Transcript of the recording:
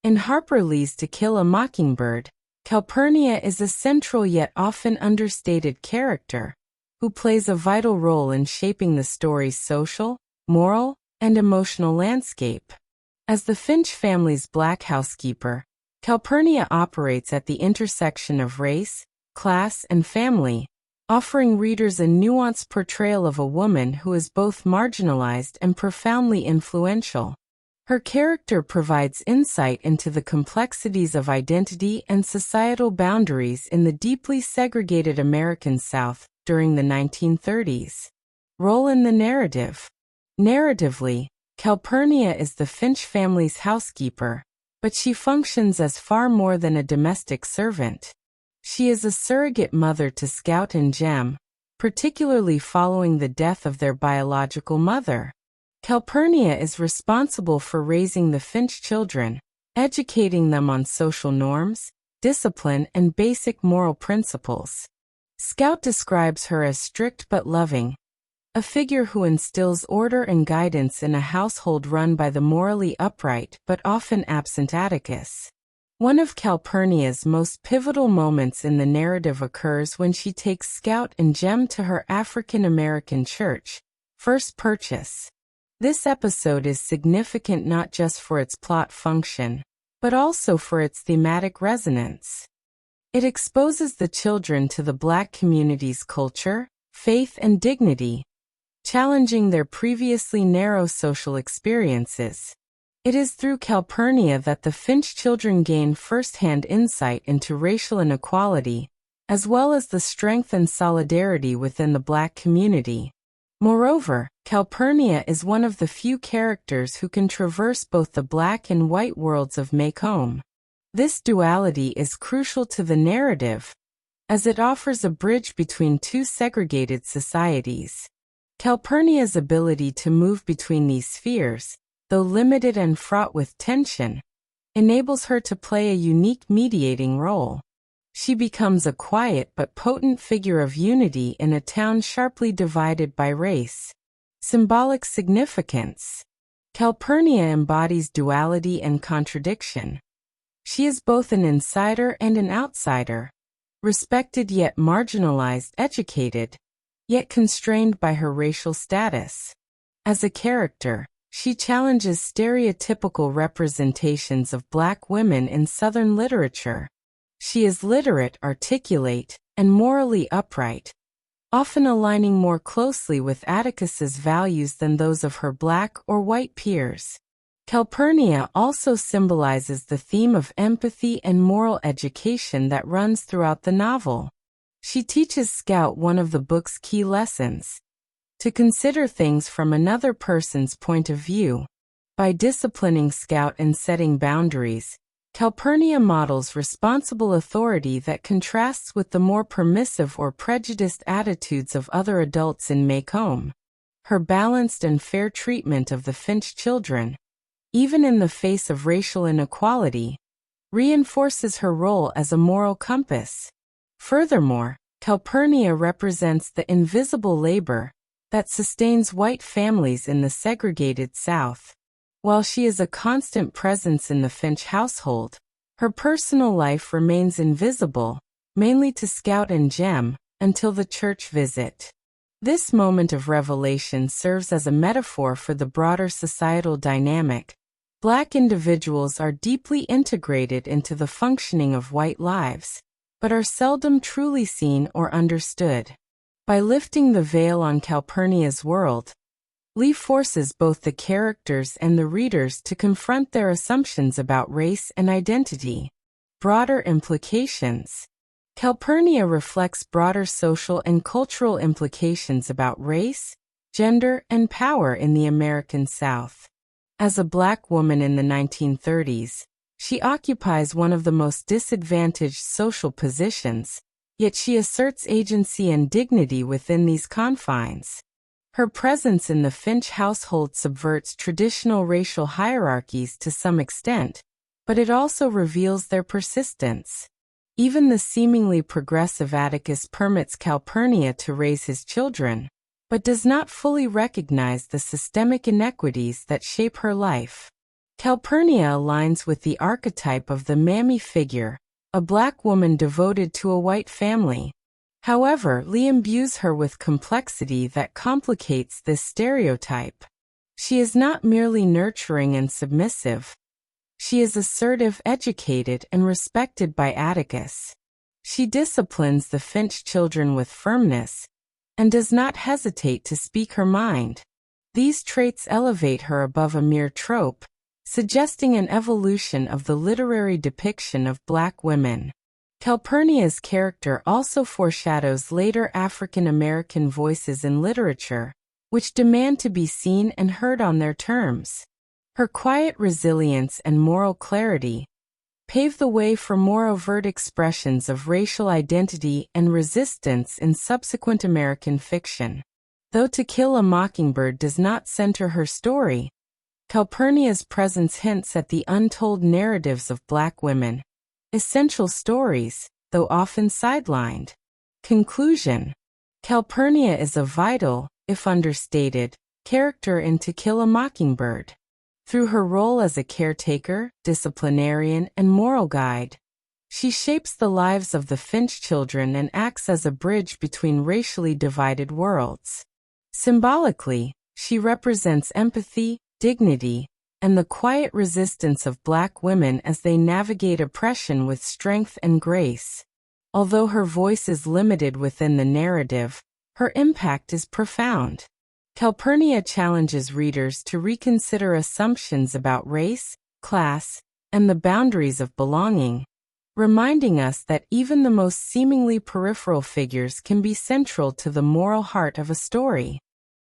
In Harper To Kill a Mockingbird, Calpurnia is a central yet often understated character, who plays a vital role in shaping the story's social, moral, and emotional landscape. As the Finch family's black housekeeper, Calpurnia operates at the intersection of race, class, and family, offering readers a nuanced portrayal of a woman who is both marginalized and profoundly influential. Her character provides insight into the complexities of identity and societal boundaries in the deeply segregated American South during the 1930s. Role in the narrative. Narratively, Calpurnia is the Finch family's housekeeper, but she functions as far more than a domestic servant. She is a surrogate mother to Scout and Jem, particularly following the death of their biological mother. Calpurnia is responsible for raising the Finch children, educating them on social norms, discipline, and basic moral principles. Scout describes her as strict but loving, a figure who instills order and guidance in a household run by the morally upright but often absent Atticus. One of Calpurnia's most pivotal moments in the narrative occurs when she takes Scout and Jem to her African American church, First Purchase. This episode is significant not just for its plot function, but also for its thematic resonance. It exposes the children to the Black community's culture, faith, and dignity, challenging their previously narrow social experiences. It is through Calpurnia that the Finch children gain first-hand insight into racial inequality, as well as the strength and solidarity within the Black community. Moreover, Calpurnia is one of the few characters who can traverse both the Black and white worlds of Macomb. This duality is crucial to the narrative, as it offers a bridge between two segregated societies. Calpurnia's ability to move between these spheres, though limited and fraught with tension, enables her to play a unique mediating role. She becomes a quiet but potent figure of unity in a town sharply divided by race. Symbolic significance. Calpurnia embodies duality and contradiction. She is both an insider and an outsider, respected yet marginalized, educated, yet constrained by her racial status. As a character, she challenges stereotypical representations of Black women in Southern literature. She is literate, articulate, and morally upright, often aligning more closely with Atticus's values than those of her Black or white peers. Calpurnia also symbolizes the theme of empathy and moral education that runs throughout the novel. She teaches Scout one of the book's key lessons: to consider things from another person's point of view. By disciplining Scout and setting boundaries, Calpurnia models responsible authority that contrasts with the more permissive or prejudiced attitudes of other adults in Macomb. Her balanced and fair treatment of the Finch children, even in the face of racial inequality, reinforces her role as a moral compass. Furthermore, Calpurnia represents the invisible labor that sustains white families in the segregated South. While she is a constant presence in the Finch household, her personal life remains invisible, mainly to Scout and Jem, until the church visit. This moment of revelation serves as a metaphor for the broader societal dynamic. Black individuals are deeply integrated into the functioning of white lives, but are seldom truly seen or understood. By lifting the veil on Calpurnia's world, Lee forces both the characters and the readers to confront their assumptions about race and identity. Broader implications. Calpurnia reflects broader social and cultural implications about race, gender, and power in the American South. As a Black woman in the 1930s, she occupies one of the most disadvantaged social positions, yet she asserts agency and dignity within these confines. Her presence in the Finch household subverts traditional racial hierarchies to some extent, but it also reveals their persistence. Even the seemingly progressive Atticus permits Calpurnia to raise his children, but does not fully recognize the systemic inequities that shape her life. Calpurnia aligns with the archetype of the mammy figure, a black woman devoted to a white family. However, Lee imbues her with complexity that complicates this stereotype. She is not merely nurturing and submissive. She is assertive, educated, and respected by Atticus. She disciplines the Finch children with firmness and does not hesitate to speak her mind. These traits elevate her above a mere trope, suggesting an evolution of the literary depiction of black women. Calpurnia's character also foreshadows later African American voices in literature, which demand to be seen and heard on their terms. Her quiet resilience and moral clarity pave the way for more overt expressions of racial identity and resistance in subsequent American fiction. Though To Kill a Mockingbird does not center her story, Calpurnia's presence hints at the untold narratives of black women, essential stories, though often sidelined. Conclusion: Calpurnia is a vital, if understated, character in To Kill a Mockingbird. Through her role as a caretaker, disciplinarian, and moral guide, she shapes the lives of the Finch children and acts as a bridge between racially divided worlds. Symbolically, she represents empathy, dignity, and the quiet resistance of black women as they navigate oppression with strength and grace. Although her voice is limited within the narrative, her impact is profound. Calpurnia challenges readers to reconsider assumptions about race, class, and the boundaries of belonging, reminding us that even the most seemingly peripheral figures can be central to the moral heart of a story.